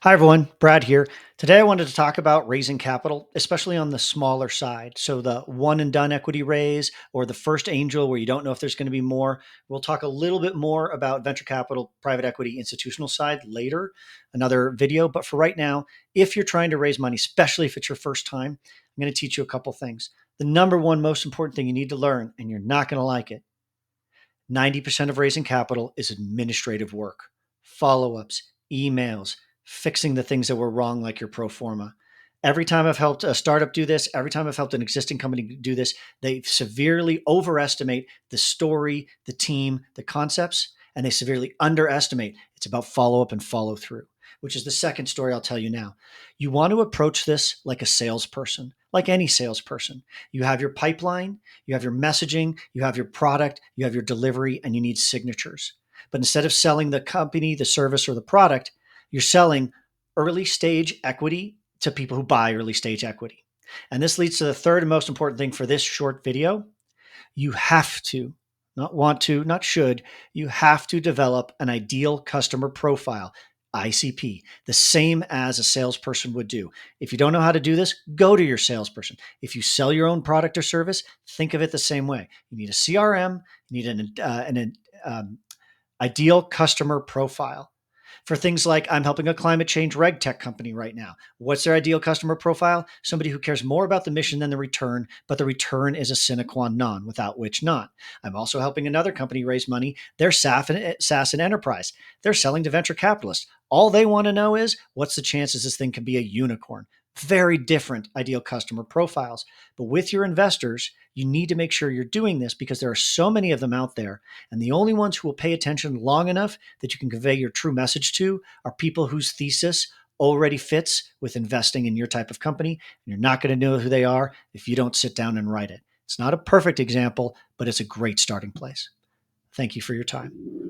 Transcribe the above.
Hi, everyone. Brad here. Today, I wanted to talk about raising capital, especially on the smaller side. So, the one and done equity raise or the first angel where you don't know if there's going to be more. We'll talk a little bit more about venture capital, private equity, institutional side later, another video. But for right now, if you're trying to raise money, especially if it's your first time, I'm going to teach you a couple things. The number one most important thing you need to learn, and you're not going to like it, 90% of raising capital is administrative work, follow ups, emails, fixing the things that were wrong, like your pro forma. Every time I've helped a startup do this, every time I've helped an existing company do this, they severely overestimate the story, the team, the concepts, and they severely underestimate it's about follow up and follow through, which is the second story I'll tell you now. You want to approach this like a salesperson, like any salesperson. You have your pipeline, you have your messaging, you have your product, you have your delivery, and you need signatures. But instead of selling the company, the service, or the product, you're selling early stage equity to people who buy early stage equity. And this leads to the third and most important thing for this short video. You have to, not want to, not should, you have to develop an ideal customer profile. ICP, the same as a salesperson would do. If you don't know how to do this, go to your salesperson. If you sell your own product or service, think of it the same way. You need a CRM, you need an ideal customer profile. For things like, I'm helping a climate change reg tech company right now. What's their ideal customer profile? Somebody who cares more about the mission than the return, but the return is a sine qua non, without which not. I'm also helping another company raise money. They're SaaS and enterprise. They're selling to venture capitalists. All they want to know is, what's the chances this thing can be a unicorn? Very different ideal customer profiles. But with your investors, you need to make sure you're doing this because there are so many of them out there. And the only ones who will pay attention long enough that you can convey your true message to are people whose thesis already fits with investing in your type of company. And you're not going to know who they are if you don't sit down and write it. It's not a perfect example, but it's a great starting place. Thank you for your time.